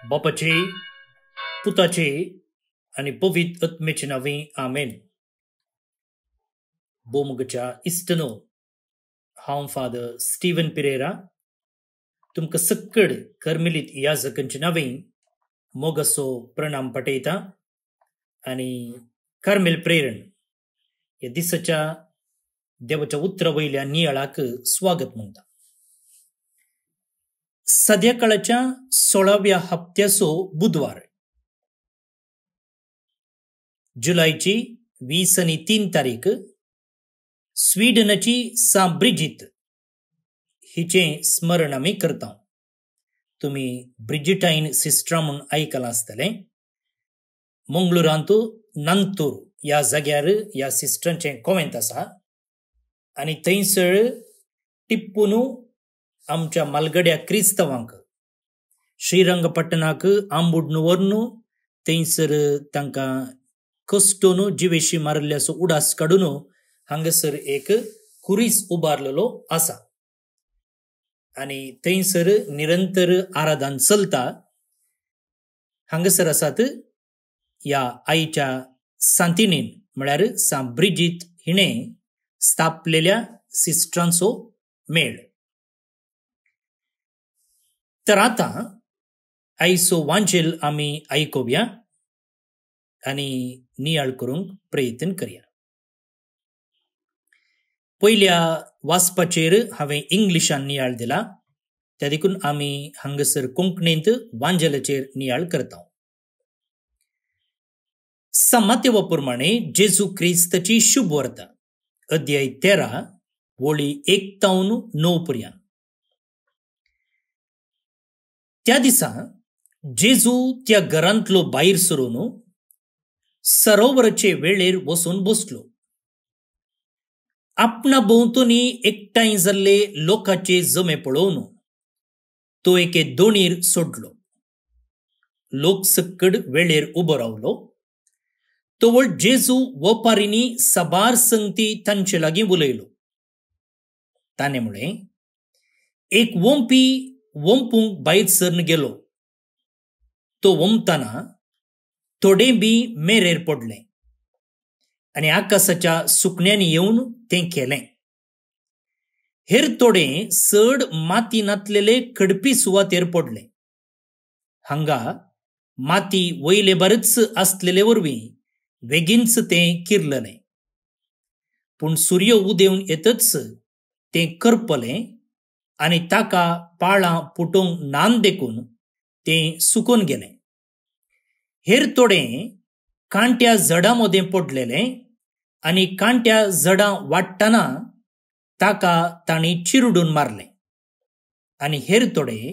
बापाचे पुताचे आणि पवित्र आत्म्याचे नावे आमेन. बोमगच्या इस्तनो हांव फादर स्टीवन पिरेरा तुमकां सक्कड कर्मेलीत याजकांचे नावे मोगसो प्रणाम पटयता आणि कार्मेल प्रेरण ह्या दिसाच्या देवाच्या उतरा वयल्या नियाळाक स्वागत म्हणटा. सद्या काळाच्या 16व्या हप्त्याचो बुधवार, जुलैची 23 तारीख, स्वीडनाची सा ब्रिजित हिचे स्मरण आमी करता. तुम्ही ब्रिजिटाईन सिस्टरा म्हणून आयकलां आसतलें. मंगळुरांत नंतूर ह्या जाग्यार ह्या सिस्टरांचें कॉवेंट आसा आनी थंयसर टिप्पून आमच्या मालगड्या क्रिस्तवांक श्रीरंगपट्टणाक आंबुडून व्हरून थंयसर तांकां कश्टून जिवेशी मारल्याचो उडास काडून हांगासर एक कुरीस उबारलेलो आसा आनी थंयसर निरंतर आराधन चलता. हांगासर आसात ह्या आईच्या सांतिणीन म्हळ्यार सा ब्रिजित हिणें स्थापलेल्या सिस्टरांचो मेळ. तर आतां आयचो वांचेल आमी आयकुया आनी नियाळ करूंक प्रयत्न करया. पयल्या वाचपाचेर हांवें इंग्लिशान नियाळ दिला, त्या देखून आमी हांगासर कोंकणींत वांजेलाचेर नियाळ करता. समात्यवा प्रमाणे जेजू क्रिस्ताची शुभ वार्ता, अध्याय 13 वळी 1 ते 9 पर्यंत. त्या दिसा जेजू त्या घरांतलो भायर सरून सरोवराचे वेळेर वचून बसलो. आपणा भोंवतणी एकठांय जाल्ले लोकांचे जमे पळोवन तो एके दोणीर सोडलो. लोक सक्कड वेळेर उबो रावलो. तोवळ जेजू वपारींनी साबार संगती तांचे लागीं उलयलो. ताणे म्हळें, एक वोंपी वोंपूंक भायर सरून गेलो. तो वोंपतना थोडें बी मेरेर पडलें आनी आकाशाच्या सुकण्यांनी येवन तें केलें. हेर थोडें चड मातीनातलेले खडपी सुवातेर पडलें. हांगा माती वयले बरेच आसलेले वरवीं बेगीनच तें किरललें. पूण सूर्य उदेवन येतच तें करपलें आनी ताका पाळां फुटोवंक नान देखून तें सुकून गेलें. हेर थोडें कांट्या झाडां मदें पडलेलें आनी कांट्या झाडां वाडटना ताका तांणी चिरडून मारलें. आनी हेर थोडें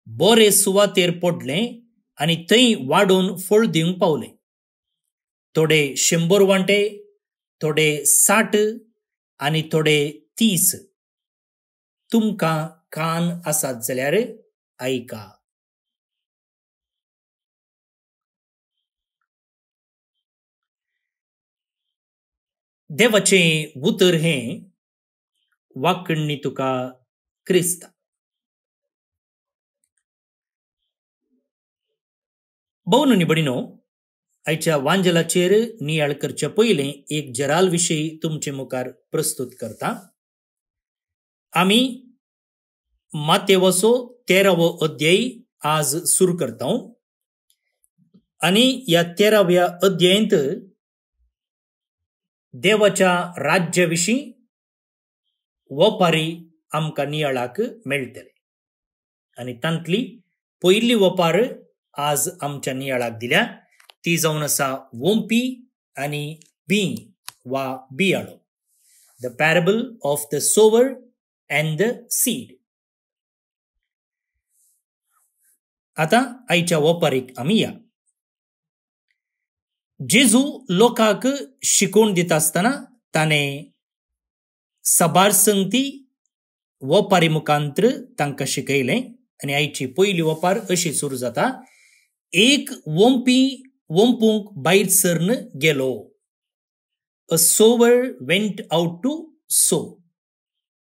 बरे सुवातेर पडलें आनी थंय वाडून फळ दिवंक पावलें. थोडे 100 वांटे, थोडे 60 आनी थोडे 30. तुमकां कान आसात जाल्यार आयका. देवाचें उतर हें वाकण्णी तुका क्रिस्त. भोवन न्ही बडिनो, आयच्या वांजलाचेर नियाळ करचे पयलें एक जराल विशयी तुमचे मुखार प्रस्तुत करता. आमी मातेवाचो 13वो अध्याय आज सुरू करता आनी ह्या 13व्या अध्यायांत देवाच्या राज्या विशीं वपारी आमकां नियाळाक मेळटले आनी तांतली पयली वपार आज आमच्या नियाळाक दिल्या. ती जावन आसा वोंपी आनी बीं वा बियाळो. The parable of the sower and the seed. आता आयच्या वपारीक आमी या. जेजू लोकांक शिकोवन दिता आसतना ताणें साबार संगती वपारी मुखांतर तांकां शिकयलें आनी आयची पयली वपार अशी सुरू जाता. एक वोंपी वोंपूंक भायर सरून गेलो. A sower went out to sow.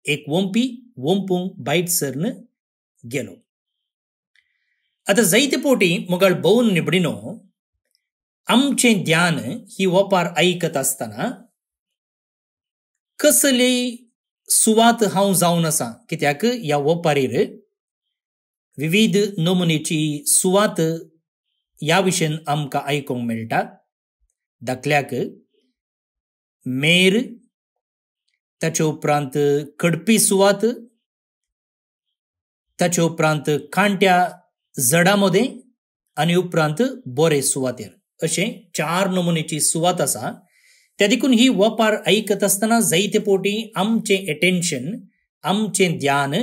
एक वोंपी वोंपूंक भायर सरून गेलो. आता जायते पोटी मुगाळ बवून निबडिनो आमचे ध्यान ही वपार ऐकत असताना कसली सुवात हांव जावन आसा कित्याक ह्या वपारीर विविध नमुनेची सुवात ह्या विशयेन आमकां आयकूंक मेळटा. दाखल्याक मेर, ताचे उपरांत कडपी सुवात, ताचे उपरांत कांट्या जडामध्ये आनी उपरांत बरे सुवातेर अशे 4 नमुनेची सुवात आसा. त्या देखून ही वपार ऐकत असताना जायते पोटी आमचे अटेन्शन, आमचे ध्यान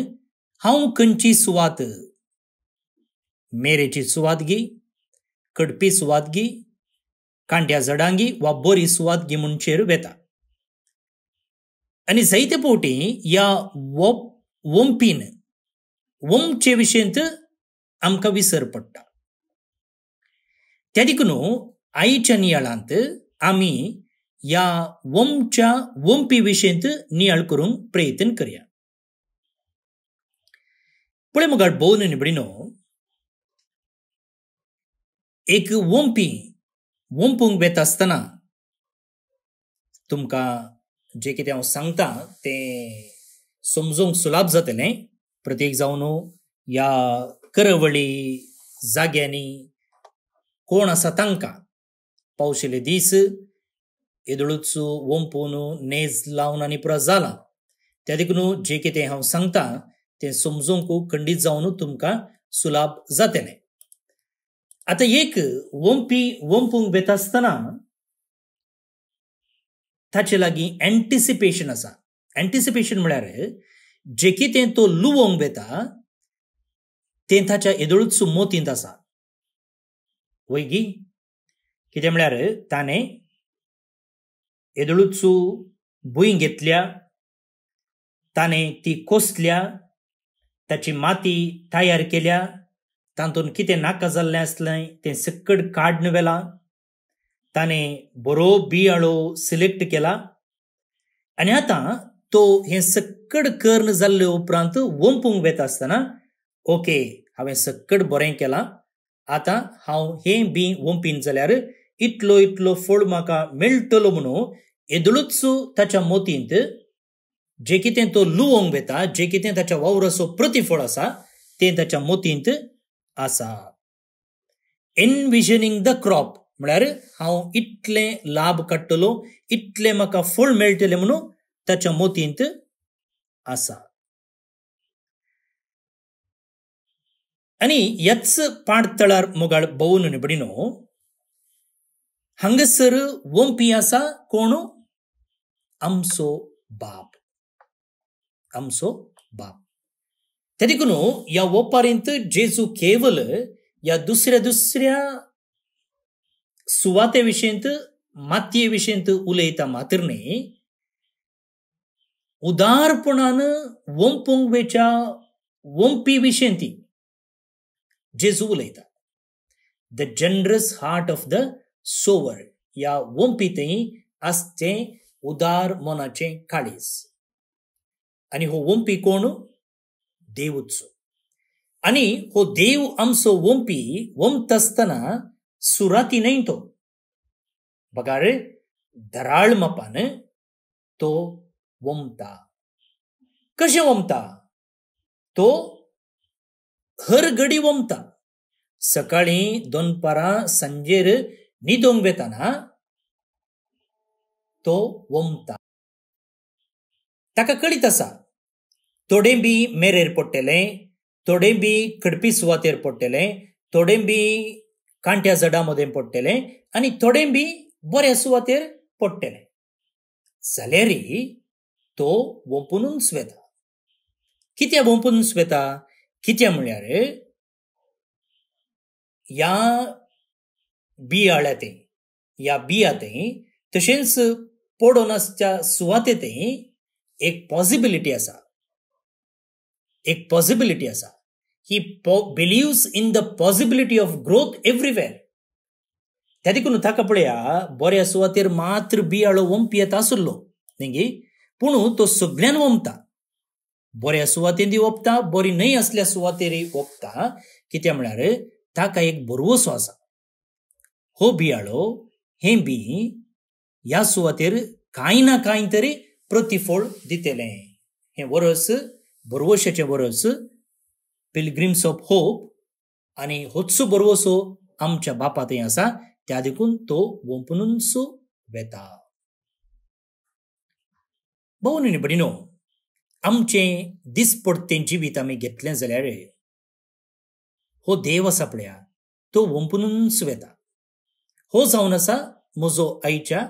हांव खंयची सुवात, मेरेची सुवात घे, कडपी सुवात घे, कांट्या जडांगी वा बरी सुवात घे म्हणचेर वेता. आनी जायते पोटी ह्या वंपीन वंपचे विशयंत आमकां विसर पडटा. त्या देखून आयच्या नियाळांत आमी ह्या वंपच्या वंपी विशयंत नियाळ करूंक प्रयत्न करया. पळय मुगाळ बवून निबडिनो एक वंपी वंपूंक वेता आसतना तुमकां जे कितें हांव सांगता तें समजूंक सुलाभ जातलें. प्रत्येक जावन ह्या करवळी जाग्यांनी कोण आसा तांकां पावशिल्ले दीस येदळूच वंपून नेज लावन आनी पुरो जाला. त्या देखून जे कितें हांव सांगता तें समजूंक खंडीत जावन तुमकां सुलाभ जातलें. आता एक वंपी वंपूंक वेता आसतना ताचे लागीं एंटिसिपेशन आसा. एंटिसिपेशन म्हळ्यार जे कितें तो लुवोंक वेता तें ताच्या येदळूच मोतींत आसा. वैगी कितें म्हळ्यार ताणें येदळूच भुंय घेतल्या, ताणें ती कोसल्या, ताची माती तयार केल्या, तातूंत कितें नाका जाल्लें आसलें तें सकट काडून व्हेलां, ताणें बरो बियाळो सिलेक्ट केला आनी आतां तो हें सकट कर्ण जाल्ले उपरांत वंपूंक वेता आसतना ओके हांवें सकट बरें केलां, आतां हांव हें बी वंपीन जाल्यार इतलो इतलो फळ म्हाका मेळटलो म्हणून येदळूच ताच्या मोतींत जे कितें तो लुवोंक वेता, जे कितें ताच्या वावराचो प्रतिफळ आसा तें ताच्या मोतींत आसा. एनविजनिंग द क्रॉप म्हळ्यार हांव इतलें लाभ काडटलो, इतलें म्हाका फळ मेळटलें म्हणून ताच्या मोतींत आसा. आनी ह्याच पाडतळार मोगाळ बवून निबडिनो हांगसर वंपी आसा कोण? आमचो बाप. आमचो बाप. त्या देखून ह्या वपारींत जेजू केवल ह्या दुसऱ्या दुसऱ्या सुवाते विशयंत, मातये विशयंत उलयता मात्र न्ही, उदारपणान वंपूंक वेच्या वंपी विशयंती जेजू उलयता. The generous heart of the saviour ह्या वंपीतय आसचें उदार मनाचें काळीज. आनी हो वंपी कोण? देवूच. आनी हो देव आमचो वंपी वंपत आसतना सुराती न्हय तो. बगार धराळ मापान तो वंपता. कशें वंपता? तो हर घडी वंपता. सकाळीं दनपारां सांजेर न्हिदोंक वेताना तो वंपता. ताका कळीत आसा थोडें बी मेरेर पडटलें, थोडें बी कडपी सुवातेर पडटलें, थोडें बी कांट्या जडा मदें पडटलें आनी थोडें बी बऱ्या सुवातेर पडटलें. जाल्यारय तो वंपूनच वेता. कित्या वंपूनच वेता? कित्या म्हळ्यार ह्या बियाळ्यातय, ह्या बियातय तशेंच पडोनासच्या सुवातेतय एक पॉसिबिलिटी आसा. एक पॉसिबिलिटी आसा. He believes in the possibility of growth everywhere. त्या देखून ताका पळया बऱ्या सुवातेर मात्र बियाळो वंपी येता आसलो न्ही, पूण तो सगळ्यान वंपता. बऱ्या सुवातेंदी वंपता, बरी न्हय असल्या सुवातेरय वंपता. कित्या म्हळ्यार ताका एक बरवसो आसा. हो बियाळो हे बी ह्या सुवातेर कांय ना कांय तरी प्रतिफळ दितले. हे वर्स बरवशाचे वर्स, पिलग्रिम्स ऑफ होप, आनी होचो बरवसो आमच्या बापा थंय आसा, त्या देखून तो वंपूनच वेता. भोवनी आनी भयणीनो, आमचें दिसपडतें जिवीत आमी घेतलें जाल्यार हो देव आसा पळया, तो वंपूनच वेता. हो जावन आसा म्हजो आयच्या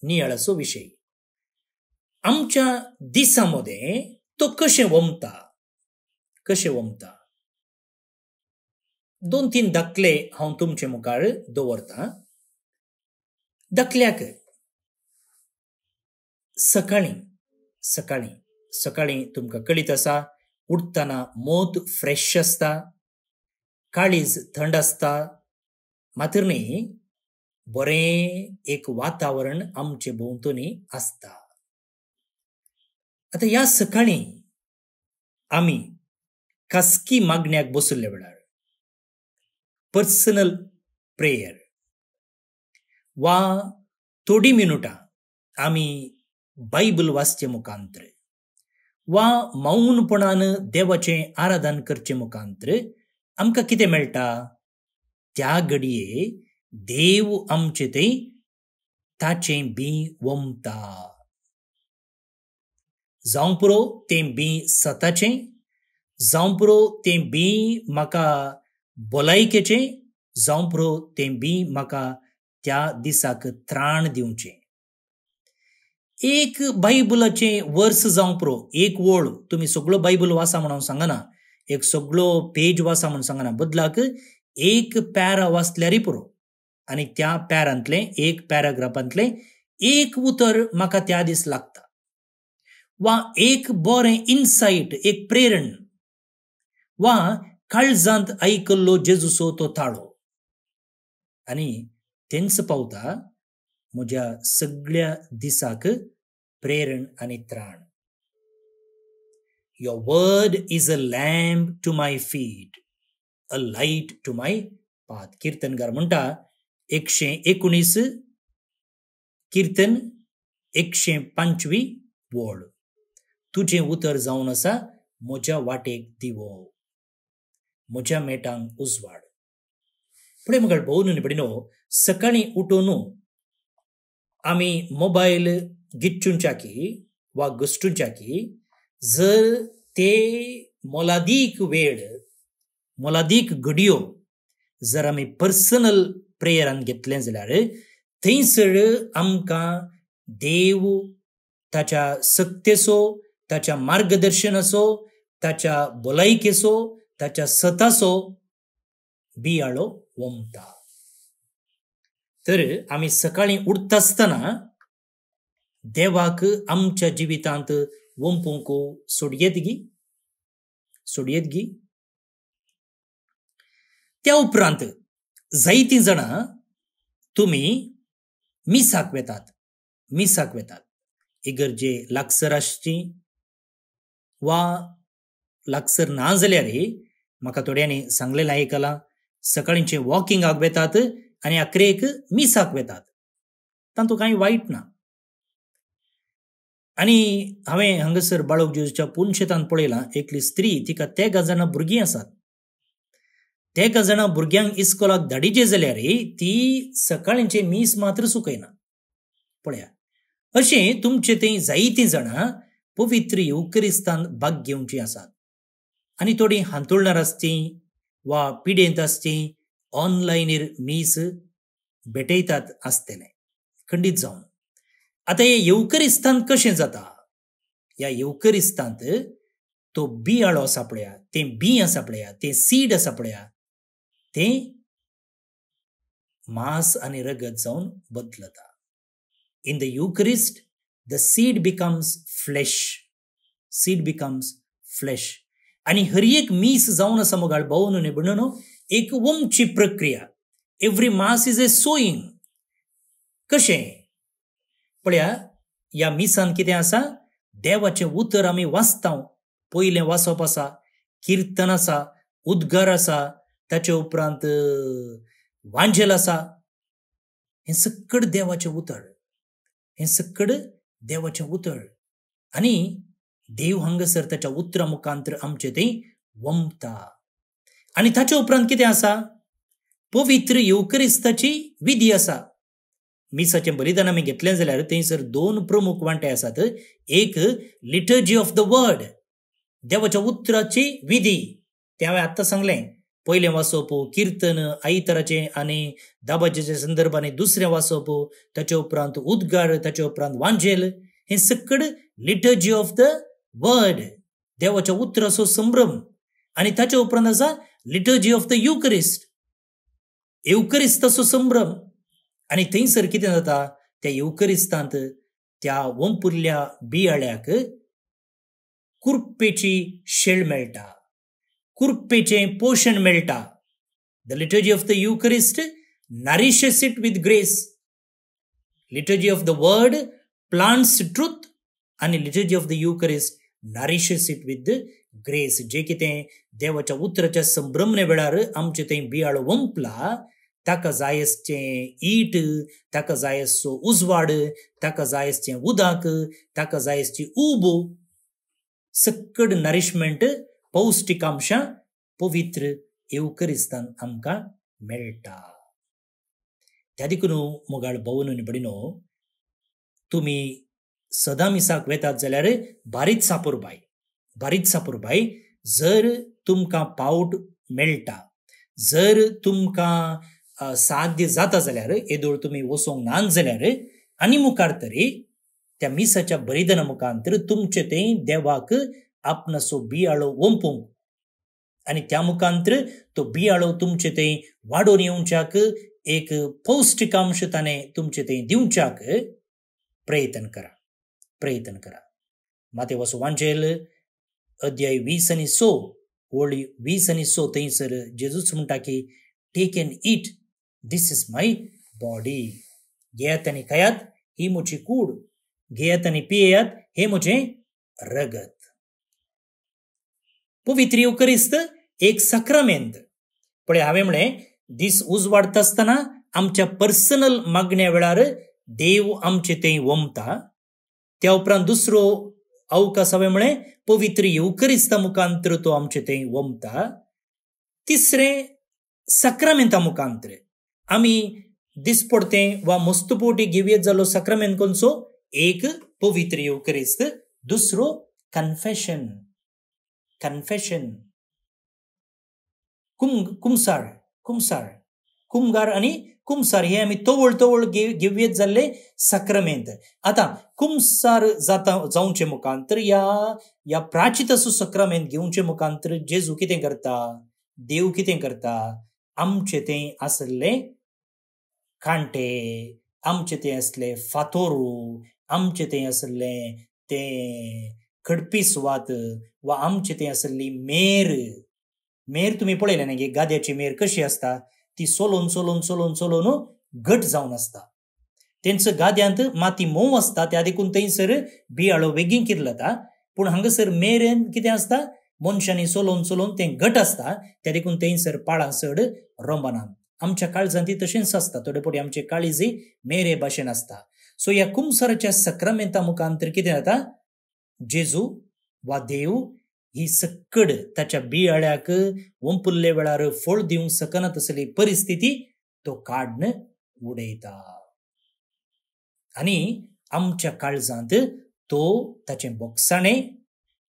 नियाळाचो विशय. आमच्या दिसांमध्ये तो कशें वमता. 2-3 दाखले हांव तुमचे मुखार दवरतां. दाखल्याक सकाळीं तुमकां कळीत आसा, उठतना मोद फ्रेश आसता, काळीज थंड आसता, मात्र न्ही बरें एक वातावरण आमचे भोंवतणी आसता. आतां ह्या सकाळीं आमी खासगी मागण्याक बसुल्ल्या वेळार पर्सनल प्रेयर वा थोडी मिनटां आमी बायबल वाचचे मुखांतर वा मौनपणान देवाचें आराधन करचे मुखांतर आमकां कितें मेळटा. त्या घडये देव आमचे थंय ताचें बी वमता. जावं पुरो तें बी सताचें, जावं पुरो तें बी म्हाका भलायकेचें, जावं पुरो तें बी म्हाका त्या दिसाक त्राण दिवचें. एक बायबलाचें वर्स जावं पुरो, एक वळ तुमी सगळो बायबल वाचा म्हणून सांगना, एक सगळो पेज वाचा म्हणून सांगना, बदलाक एक पॅरा वाचल्यारय पुरो, आनी त्या पॅरांतलें एक पॅराग्राफांतलें एक उतर म्हाका त्या दीस लागता, वा एक बरें इन्सायट, एक प्रेरण, वा काळजांत आयकल्लो जेजूचो तो ताळो, आनी तेंच पावता म्हज्या सगळ्या दिसाक प्रेरण आनी त्राण. Your word is a lamp to my feet, a light to my path. कीर्तनगार म्हणटा 119 कीर्तन 125 वळ. तुजें उतर जावन आसा म्हज्या वाटेक दिवो, म्हज्या मेटांक उजवाड. पुढे मग भोवून पडिनो, सकाळीं उठून आमी मोबायल गिच्चूंच्याकी वा घुसटूंच्याकी जर ते मोलादीक वेळ, मोलादीक घडयो जर आमी पर्सनल प्रेयरान घेतलें जाल्यार थंयसर आमकां देव ताच्या सक्तेचो, ताच्या मार्गदर्शनाचो, ताच्या भलायकेचो, ताच्या सताचो बियाळो वमता. तर आमी सकाळीं उठता आसतना देवाक आमच्या जिवितांत वंपूंक सोडयेत गी. त्या उपरांत जायतीं जाणां तुमी मिसाक वेतात. इगर्जे लागसर आसची वा लागसर ना जाल्यार म्हाका थोड्यांनी सांगलेलें आयकलां, सकाळींचे वॉकिंगाक वेतात आनी अकरेक मिसाक वेतात. तातूंत कांय वायट ना. आनी हांवें हांगासर बाळक जेजूच्या पुनशेतान पळयलां, एकली स्त्री, तिका 3 जाणां भुरगीं आसात. 3 जाणां भुरग्यांक इस्कोलाक धाडिचे जाल्यार ती सकाळींचे मीस मात्र सुकयना. पळया, अशें तुमचे थंय जायतीं जाणां पवित्र युकरिस्तांत भाग घेवचीं आसात. आनी थोडीं हांतुळणार आसचीं वा पिडेंत आसचीं ऑनलायनीर मीस भेटयतात आसतलें, खंडीत जावन. आतां हे येवकरिस्तांत कशें जाता. ह्या येवकरिस्तांत तो बियाळो आसा पळया, तें बी आसा पळया, तें सीड आसा पळया, तें मांस आनी रगत जावन बदलता. In the Eucharist the seed becomes flesh. आनी हर एक मीस जावन आसा मोगाळ भावन न्ही म्हणून एक वमची प्रक्रिया. Every mass is a sowing. कशें पळया, ह्या मिसान कितें आसा, देवाचें उतर आमी वाचता. पयलें वाचप आसा, किर्तन आसा, उद्गार आसा, ताचे उपरांत वांजेल आसा, हे सगळं देवाचें उतर, हे सगळं देवाचें उतर. आनी देव हांगासर ताच्या उतरा मुखांतर आमचे तें वंपता. आनी ताचे उपरांत कितें आसा? पवित्र येवकरिस्ताची विधी आसा. मिसाचें बलिदान आमी घेतलें जाल्यार थंयसर 2 प्रमुख वांटे आसात. एक लिटर्जी ऑफ द वर्ड, देवाच्या उतराची विधी. तें हांवें आत्तां सांगलें. पयलें वाचप, किर्तन, आयताराचें आनी दाबाजेच्या संदर्भांनी दुसरें वाचप, ताचे उपरांत उद्गार, ताचे उपरांत वांजेल, हें सगळं लिटर्जी ऑफ द वर्ड, देवाच्या उतराचो संभ्रम. आनी ताचे उपरांत आसा लिटर्जी ऑफ द युकरिस्ट, येवकरिस्ताचो संभ्रम. आनी थंयसर कितें जाता? त्या येवकरिस्तांत त्या वंपुल्ल्या बियाळ्याक कुर्पेची शेळ मेळटा, कुर्पेचें पोशण मेळटा. The liturgy of the Eucharist nourishes it with grace. Liturgy of the word plants truth, आनी liturgy of the Eucharist nourishes it with grace. जे कितें देवाच्या उतराच्या संभ्रमणे वेळार आमचें तें बियाळो वंपला, ताका जाय आसचें ईट, ताका जाय आसचो उजवाड, ताका जाय आसचें उदक, ताका जाय आसची उब, सगळं नरिशमेंट, पौष्टिकांशां पवित्र येवकरिस्तान आमकां मेळटा. त्या देखून मोगाळ भावन आनी भयणीनो, तुमी सदां मिसाक वेतात जाल्यार बारीत सापुरबाय, बारीत सापुरबाय. जर तुमकां पावट मेळटा, जर तुमकां साध्य जाता जाल्यार, येदोळ तुमी वचोंक नात जाल्यार, आनी मुखार तरी त्या मिसाच्या बलिदाना मुखांतर तुमचें तें देवाक आपणाचो बियाळो वंपूंक, आनी त्या मुखांतर तो बियाळो तुमचें तें वाडोवन येवच्याक, एक पौष्टिकांश ताणें तुमचें तें दिवच्याक प्रयत्न करा, प्रयत्न करा. मातेवाचो वांजेल अध्याय 20:6, वळी 20:6, थंयसर जेजूच म्हणटा की take and eat, this is my body. घेयात आनी खायात, ही म्हजी कूड. घेयात आनी पियेयात, हे म्हजें रगत. पवित्र येवकरिस्त एक साक्रामेंत. पळय, हांवें म्हळें दीस उजवाडटा आसतना आमच्या पर्सनल मागण्या वेळार देव आमचें तें वंपता. त्या उपरांत दुसरो अवकाश हांवें म्हळें पवित्र येवकरिस्ता मुखांतर तो आमचें तें वंपता. तिसरें साक्रामेंता मुखांतर आमी दिसपडतें वा मस्तपोटी घेवयेत जालो साक्रामेंत खंयचो? एक पवित्र येवकरिस्त, दुसरो कन्फेशन, कन्फेशन, कुमसार, कुमसार, कुमगार आनी कुमसार, हे आमी तवळ तवळ घेवयेत जाल्ले साक्रामेंत. आतां कुमसार जावचे मुखांतर या प्राचिताचो साक्रामेंत घेवचे मुखांतर जेजू कितें करता? देव कितें करता? आमचें तें आसले कांटे, आमचें तें आसले फातोरू, आमचें तें आसले तें खडपी सुवात, वा आमचें तें आसली मेर. मेर तुमी पळयलें न्ही, गाद्याची मेर कशी आसता? ती सोलोन सोलोन सोलोन सोलोन घट जावन आसता. तेंचो गाद्यांत माती मोव आसता, त्या देखून थंयसर बियाळो बेगीन किर्लता. पूण हांगासर मेरेन कितें आसता? मनशांनी सोलोन सोलोन तें घट आसता, त्या देखून थंयसर पाळां चड रोंबनात. आमच्या काळजांत ती तशेंच आसता. थोडे फावटी आमची काळीज मेरे भाशेन आसता. सो ह्या कुमसाराच्या साक्रामेंता मुखांतर कितें जाता? जेजू वा देव ही सक्कड ताच्या बियाळ्याक वंपुल्ले वेळार फळ दिवंक शकना तसली परिस्थिती तो काडून उडयता. आनी आमच्या काळजांत तो ताचें बोगसाणें,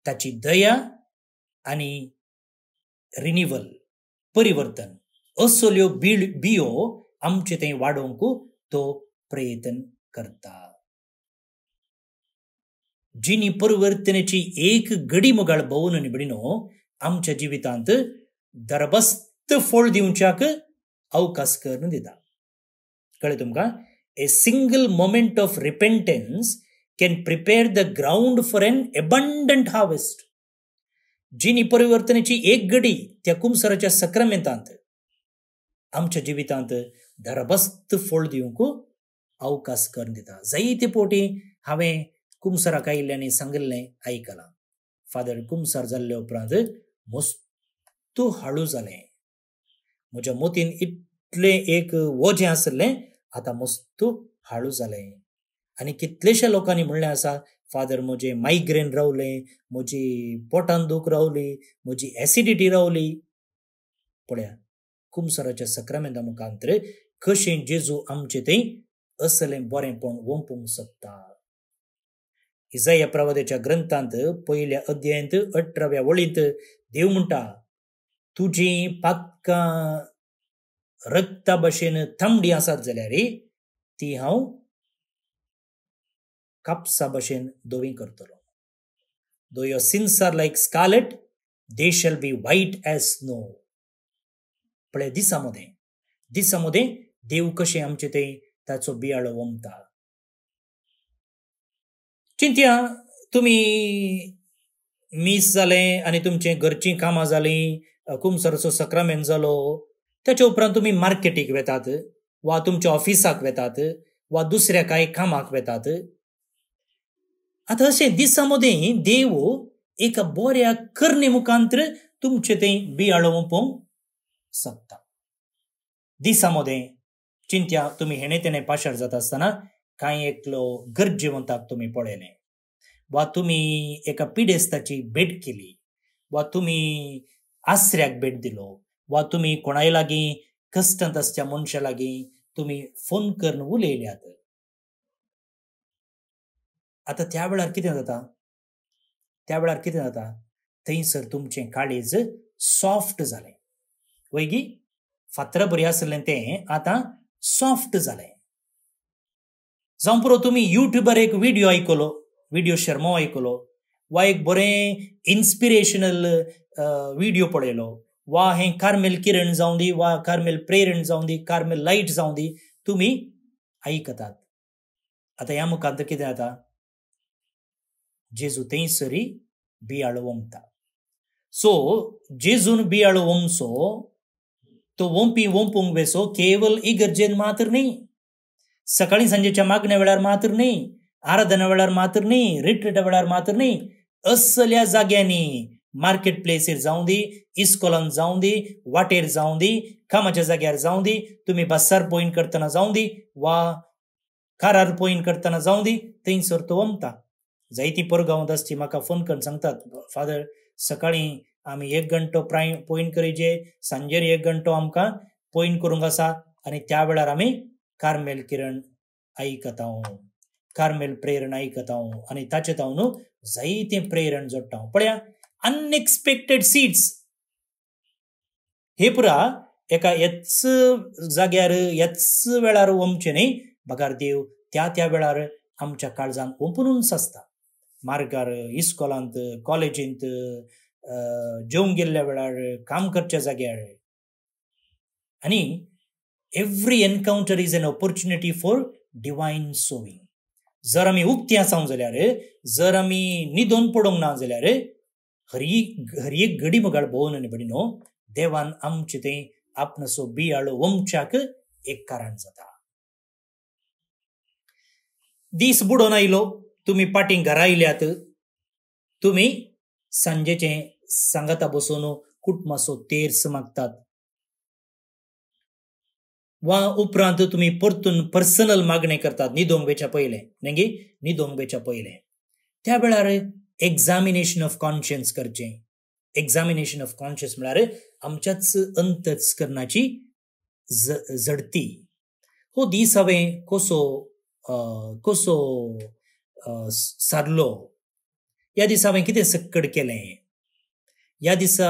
ताची दया आनी रिन्युवल, परिवर्तन, असल्यो बियो आमचें तें वाडोवंक तो प्रयत्न करता. जिनी परिवर्तनाची एक घडी मोगाळ भोवन आनी भयणीनो आमच्या जिवितांत दरबस्त फळ दिवच्याक अवकाश करून दिता. कळ्ळें तुमकां? A single moment of repentance can prepare the ground for an abundant harvest. जिनी परिवर्तनाची एक घडी त्या कुमसाराच्या साक्रामेंतांत आमच्या जिवितांत दरबस्त फळ दिवंक अवकाश करून दिता. जायते फावटी हांवें कुमसाराक आयिल्ल्यांनी सांगिल्लें आयकलां. फादर कुमसार जाल्ले उपरांत मस्त हाळू जालें, म्हज्या मोतीन इतले एक वजें आसलें आतां मस्त हाळू जालें. आनी कितलेशा लोकांनी म्हणलें आसा, फादर म्हजें मायग्रेन रावलें, म्हजी पोटान दूख रावली, म्हजी एसिडिटी रावली. पळया कुमसराच्या सक्रामेंता मुखांतर कशें जेजू आमचें तें असलें बरेंपण वंपूंक सोदता. इसाया प्रवादेच्या ग्रंथांत पयल्या अध्यायांत 18व्या वळींत देव म्हणटा, तुजीं पातकां रक्ता भशेन थांबडी आसात जाल्यार ती हांव कापसा भशेन धवी करतलो. Though your sins are like scarlet, they shall be white as snow. पळय दिसामध्ये देव कशें आमचें तें ताचो बियाळो वमता. चिंत्या, तुमी मीस जालें आनी तुमचें घरचीं कामां जालीं, कुमसराचो सक्रामेंत जालो, त्याच्या उपरांत तुमी मार्केटीक वेतात वा तुमच्या ऑफिसाक वेतात वा दुसऱ्या कांय कामाक वेतात. आतां अशें दिसामध्ये देव एका बऱ्या करणे मुखांतर तुमचें तें बियाळो वंपोवंक सोदता. दिसामध्ये चिंत्या, तुमी हेणे तेणे पाशार जाता आसतना कांय एकलो गरजेवंताक तुमी पळयलें, वा तुमी एका पिडेस्ताची भेट केली, वा तुमी आसऱ्याक भेट दिलो, वा तुमी कोणाय लागीं कश्टांत आसच्या मनशा लागीं तुमी फोन करून उलयल्यात. आतां त्या वेळार कितें जाता, थंयसर तुमचें काळीज सॉफ्ट जालें. वैगी फातरां बरी आसलें तें आतां सॉफ्ट जालें. जावं पुरो तुमी युट्यूबार एक व्हिडिओ शर्मो आयकलो, वा एक बरें इन्स्पिरेशनल व्हिडिओ पळयलो, वा हें कार्मेल किरण जावं दी, वा कार्मेल प्रेरण जावं दी, कार्मेल लायट जावं दी, तुमी आयकतात. आतां ह्या मुखांत कितें जाता, जेजू थंयसरी बियाळो वमता. सो जेजून बियाळो वमचो, तो वंपूंक वेसो केवल इगर्जेन मात्र न्ही, सकाळी सांजेच्या मागण्या वेळार मात्र न्ही, आराधना वेळार मात्र न्ही, रिट्रीटा वेळार मात्र न्ही, असल्या जाग्यांनी, मार्केट प्लेसीर जावं दी, इस्कॉलान जावं दी, वाटेर जावं दी, कामाच्या जाग्यार जावं दी, तुमी बसार पॉयंट करतना जावं दी, वा कारार पॉयंट करतना जावं दी, थंयसर तो वमता. जायतीं परगांवांत आसची म्हाका फोन करून सांगतात, फादर सकाळीं आमी 1 घंटो पॉयंट करीचे, सांजेर 1 घंटो आमकां पॉयंट करूंक आसा, आनी त्या वेळार आमी कार्मेल किरण आयकता, कार्मेल प्रेरण आयकता, आनी ताचें हांव न्हू जायतें प्रेरण जोडटा. पळया, अनएक्सपेक्टेड सीड्स हे पुरा एका ह्याच जाग्यार ह्याच वेळार वमचें न्ही, बगार देव त्या वेळार आमच्या काळजांत ओपूनच आसता. मार्गार, इस्कॉलांत, कॉलेजींत, जेवंक गेल्ल्या वेळार, काम करच्या जाग्यार. आनी every encounter is an opportunity for divine sowing. जर आमी उक्ती आसांव जाल्यार, जर आमी न्हिदोन पडोंक ना जाल्यार, हर एक घडी मुगाळ भोवन आनी बडी न्हू, देवान आमचें तें आपणाचो बियाळो वमच्याक एक कारण जाता. दीस बुडोन आयलो, तुमी पाटींग घरा आयल्यात, तुमी सांजेचें सांगाता बसून कुटुंबाचो तेर्स मागतात, वा उपरांत तुमी परतून पर्सनल मागणें करतात न्हिदोंक वेच्या पयलें. त्या वेळार एक्झामिनेशन ऑफ कॉन्शियन्स करचें. एक्झामिनेशन ऑफ कॉन्शियस म्हळ्यार आमच्याच अंतस्करणाची झडती. हो दीस हांवें कसो सारलो, ह्या दिसा हांवें कितें सक्कड केलें, ह्या दिसा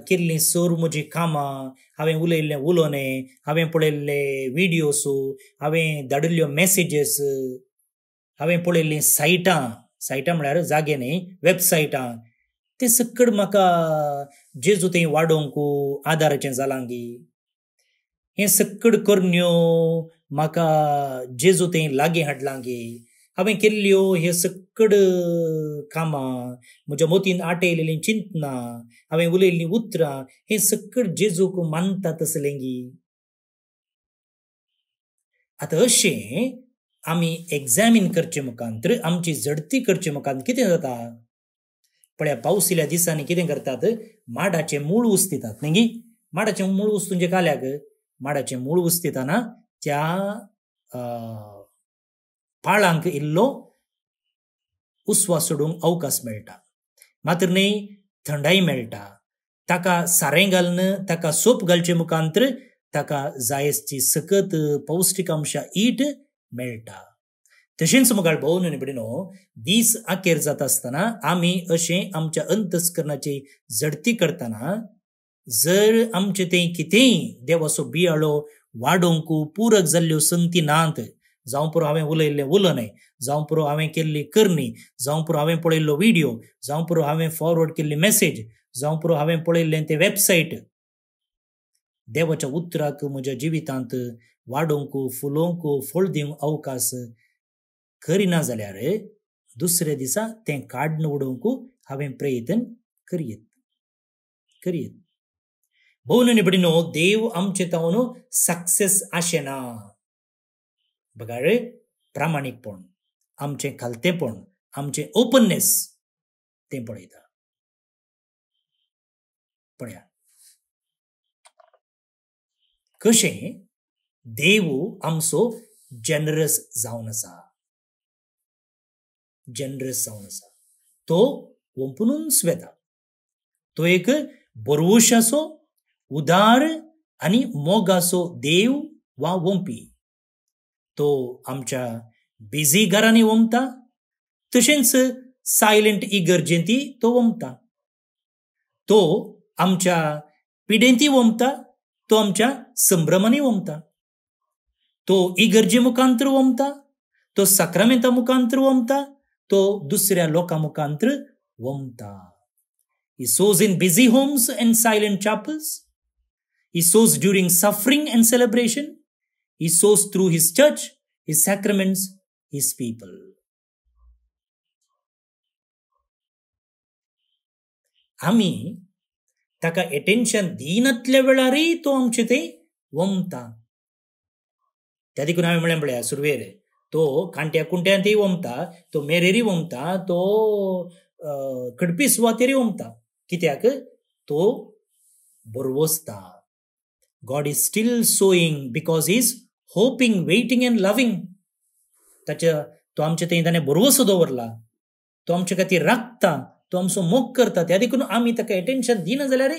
केल्लीं सर म्हजीं कामां, हांवें उलयल्लें उलोवणें, हांवें पळयल्ले व्हिडियोस, हांवें धाडिल्ल्यो मेसेजीस, हांवें पळयल्लीं सायटां म्हळ्यार जागे न्ही, वेबसायटां, तें सक्कड म्हाका जेजू थंय वाडोवंक आदाराचें जालां गी. हें सक्कड करण्यो म्हाका जेजू थंय लागीं हाडलां गी. हांवें केल्ल्यो हे सक्कड कामां, म्हज्या मोतीन आटयलेलीं चिंतनां, हांवें उलयल्लीं उतरां, हें सक्कड जेजूक मानतात आसलें गी. आतां अशें आमी एग्जामीन करचे मुखांतर, आमची झडती करचे मुखांत कितें जाता, पळया पावस इल्ल्या दिसांनी कितें करतात, माडाचें मूळ उस्तितात न्ही गी, माडाचे मूळ उस तुझे काल्याक माडाचे मूळ उस दिताना त्या पाळांक इल्लो उसवा सोडूंक अवकाश मेळटा, मात्र न्ही थंडाई मेळटा, ताका सारें घालून ताका सोप घालचे मुखांतर ताका जायची सकत पौष्टिकांश ईट मेळटा. तशेंच मुखार भोवन निबडिनो दीस आखेर जाता आसतना आमी अशें आमच्या अंतस्करणाची झडती करतना जर आमचे तें कितेंय देवाचो बियाळो वाडोवंक पूरक जाल्ल्यो संगती नात, जावं पुरो हांवें उलयल्लें उलोवणें, जावं पुरो हांवें केल्ली करणी, जावं पुरो हांवें पळयल्लो व्हिडिओ, जावं पुरो हांवें फॉरवर्ड केल्ली मेसेज, जावं पुरो हांवें पळयल्लें तें वेबसायट, देवाच्या उतराक म्हज्या जिवितांत वाडोवंक फुलोवंक फळ दिवंक अवकाश करिना जाल्यार दुसऱ्या दिसा तें काडून उडोवंक हांवें प्रयत्न करीत. भोवन निबडिनो देव आमचे तावन सक्सेस आशेना. बघा रे, प्रामाणिकपण, आमचें खालतेपण, आमचें ओपननेस तें पळयता. पळया कशें देव आमचो जनरस जावन आसा. तो ओंपुनूच वेता. तो एक बरवशाचो, उदार आनी मोगाचो देव वा ओंपी. तो आमच्या बिझी घरांनी ओंपता, तशेंच सायलेंट इगर्जेंती तो ओंपता. तो आमच्या पिडेंती ओंपता, तो आमच्या संभ्रमांनी ओंपता. तो इगर्जे मुखांतर ओंपता, तो साक्रामेंता मुखांतर ओंपता, तो दुसऱ्या लोकां मुखांतर ओंपता. He sows in busy homes and silent chapels. He sows during suffering and celebration. He sows through his church, his sacraments, his people. आमी ताका अटेन्शन दिनातल्या वेळारय तो आमचे ते ओंपता. त्या देखून हांवें म्हळें पळया सुरवेर, तो कांट्या कुंट्यांतय ओंपता, तो मेरेरी ओंपता, तो कडपी सुवातेरी ओंपता. कित्याक तो बरवसता. God is still sowing because he is hoping, waiting and loving. तो आमचे थंय ताणें बरवसो दवरला, तो आमचे खातीर राखता, तो आमचो मोग करता. त्या देखून आमी ताका अटेन्शन दिना जाल्यार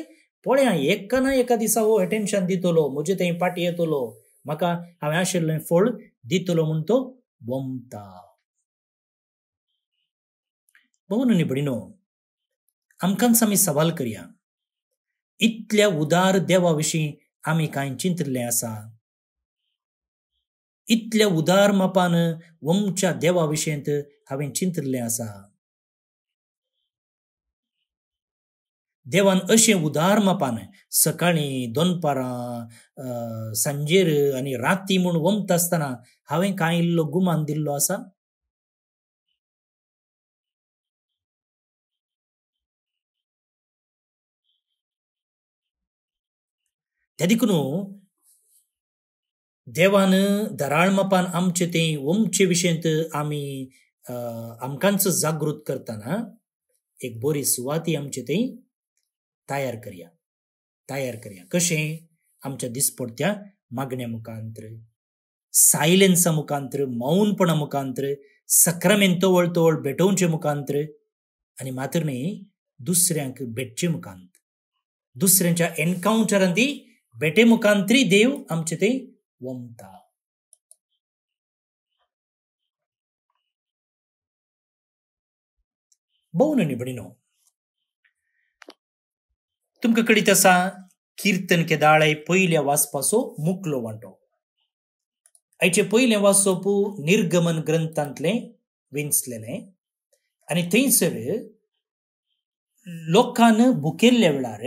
पळया एका ना एका दिसा हो अटेन्शन दितलो, म्हजे थंय पाटी येतलो, म्हाका हांवें आशिल्लें फळ दितलो म्हूण तो ओंपता. भोवन निबडिनो, आमकांच आमी सवाल करया, इतल्या उदार देवा विशीं आमी कांय चिंतलें आसा? इतल्या उदार मापान ओमच्या देवा विशयंत हांवें चिंतलें आसा? देवान अशें उदार मापान सकाळीं, दनपारां, सांजेर आनी राती म्हूण ओमता आसतना हांवें कांय इल्लो गुमान दिल्लो आसा? त्या देखून देवान धराळ मापान आमचे ते ओमचे विशयंत आमी आमकांच जागृत करतना एक बरी सुवाती आमचे ते तयार करया. कशें? आमच्या दिसपडत्या मागण्या मुखांतर, सायलेन्सा मुखांतर, मौनपणा मुखांतर, सक्रामेंतो वळतवळ भेटोवचे मुखांतर, आनी मात्र न्ही दुसऱ्यांक भेटचे मुखांत, दुसऱ्यांच्या एनकाउंटरांती भेटे मुखांतरी देव आमचे ते ओमता. भोवन निबडिनो, तुमकां कळीत आसा कीर्तन केदाळे पयल्या वाचपाचो मुखलो वांटो. आयचे पयलें वाचप निर्गमन ग्रंथांतलें वेंचलेलें, आनी थंयसर लोकांन भुकेल्ल्या वेळार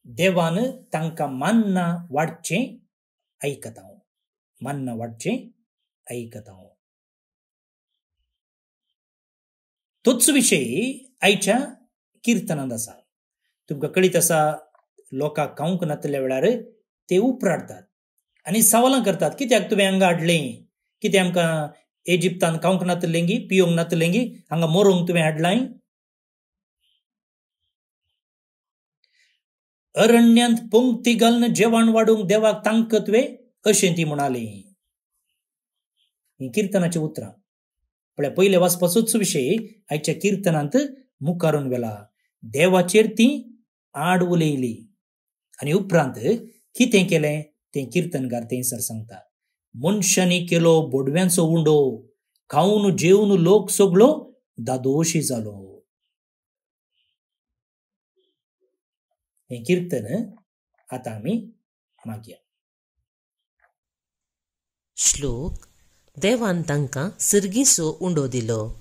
देवान तांकां मान्ना वाडचें आयकता. तोच विशय आयच्या कीर्तनांत आसा. तुमकां कळीत आसा लोकांक खावंक नातल्या वेळार ते उपराडतात आनी सवालां करतात, कित्याक तुवें हांगा हाडलें? कितें आमकां इजिप्तान खावंक नातलें गी, पियोंक नातलें गी, हांगा मरोवंक तुवें हाडलाय? अरण्यांत पंक्ती घालून जेवण वाडूंक देवाक तांकतवे अशें ती म्हणाली. ही कीर्तनाची उतरां. म्हळ्यार पयले वाचपाचोच विशय आयच्या कीर्तनांत मुखारून वेला. देवाचेर ती आड उलयली आनी उपरांत कितें केलें तें कीर्तनकार थंयसर सांगता. मनशांनी केलो बोडव्यांचो उंडो, खावन जेवन लोक सगळो दादोशी जालो. हें कीर्तन आतां आमी मागया. श्लोक. देवान तांकां सर्गीचो उंडो दिलो.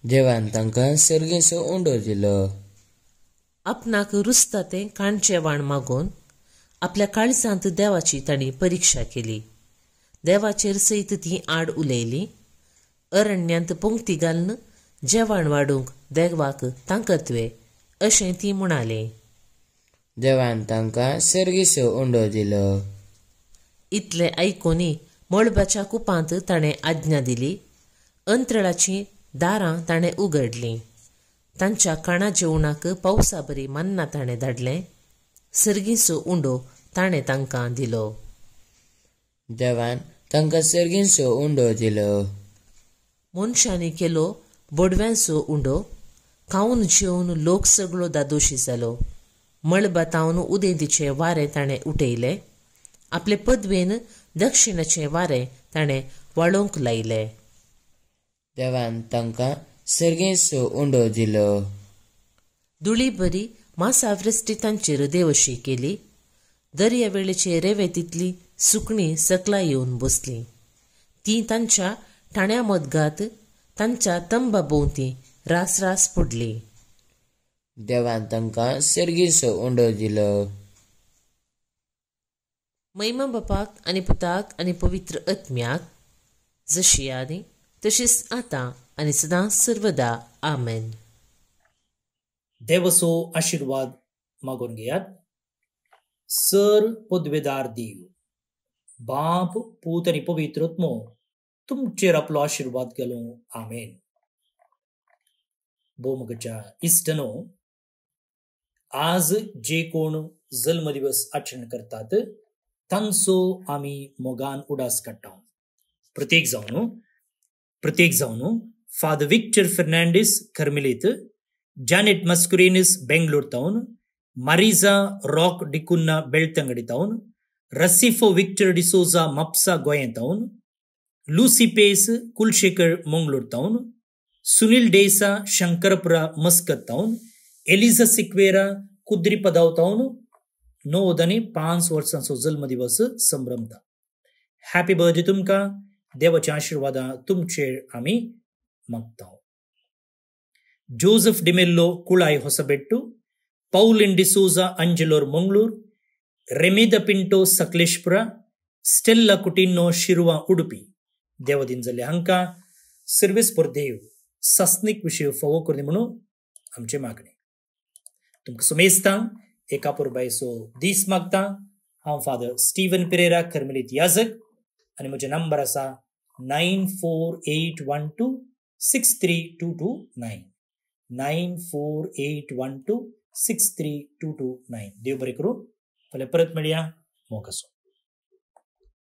देवान तांकां सर्गीचो उंडो दिलो. आपणाक रुचता तें काणचें मागोवन आपल्या काळजांत देवाची तांणी परिक्षा केली. देवाचेर सयत ती आड उलयली. अरण्यांत पंक्ती घालून जेवण वाडूंक देवाक तांकतवे अशें ती म्हणाली. देवान तांकां सर्गीचो उंडो दिलो. इतलें आयकोनी मळबाच्या कुपांत ताणें आज्ञा दिली. अंतराळाची दारां ताणें उगडलीं. तांच्या काणा जेवणाक पावसा बरी मन्ना ताणें धाडलें. सर्गीचो उंडो ताणें तांकां दिलो. देवान तांकां सर्गीचो उंडो दिलो. मनशांनी केलो बोडव्यांचो उंडो, खावन जेवन लोक सगळो दादोशी जालो. मळबातावन उदेंतीचें वारें ताणें उठयलें. आपले पदवेन दक्षिणाचें वारें ताणें वळोवंक लायलें. देवान तांकां सर्गीचो उंडो दिलो. धुळी बरी मासावृश्टी तांचेर देवशी केली. दर्यावेळेचे रेवेतींतली सुकणीं सकला येवन बसलीं. तीं तांच्या ठाण्या मदगात तांच्या तंबा भोंवती रास पडली. देवान तांकां सर्गीचो उंडो दिलो. महिमा बापाक आनी पुताक आनी पवित्र आत्म्याक, जशी आदी तशीच आतां आनी सदां सर्वदा. आमेन. देवाचो आशिर्वाद मागून घेयात. सर पदवेदार देव, बाप, पूत आनी पवित्र आत्मो तुमचेर आपलो आशिर्वाद घालूं. आमेन. भोवमुगाच्या इश्टनो, आज जे कोण जल्म दिवस आचरण करतात तांचो आमी मोगान उडास काडटा. प्रत्येक जावन father Victor Fernandes Carmelite, Janet Mascarenhas Bangalore तावन, मारिजा रॉक डिकुन्ना बेळतंगडी तावन, रसिफो विक्टर डिसोजा म्हापसा गोंय तावन, लुसी पेस कुलशेखर मंगळूर तावन, सुनील डेसा शंकरपुरा मस्कत तावन, एलिझा सिक्वेरा कुद्री पदाव तावन 9 वर्सांचो जल्म दिवस संभ्रमता. हॅपी बर्थडे तुमकां. देवाच्या आशिर्वादा तुमचेर आमी मागता. जोसेफ डिमेल्लो कुळाय ಹೊಸಬೆಟ್ಟು, ಪೌಲಿನ್ ಡಿಸೋಜಾ ಅಂಜಲೋರ್ ಮಂಗಳೂರ್, ರೆಮಿದ ಪಿಂಟೋ ಸಕಲೇಶ್ಪುರ, ಸ್ಟೆಲ್ಲಾ ಕುಟಿನ್ನೋ ಶಿರುವ ಉಡುಪಿ देवदीन जाल्ले हांकां सर्वीस फॉर देव सस्नीक विशय फावो करनी म्हणून आमचे मागणे. तुमकां सुमेस्तां एका पुरबायचो दीस मागता. हांव फादर स्टीवन पेरेरा कर्मेलीत याजक आनी म्हजे नंबर आसा 9481263229 9481263229. देव बरें करूं. फाल्यां परत मेळया. मोग आसूं.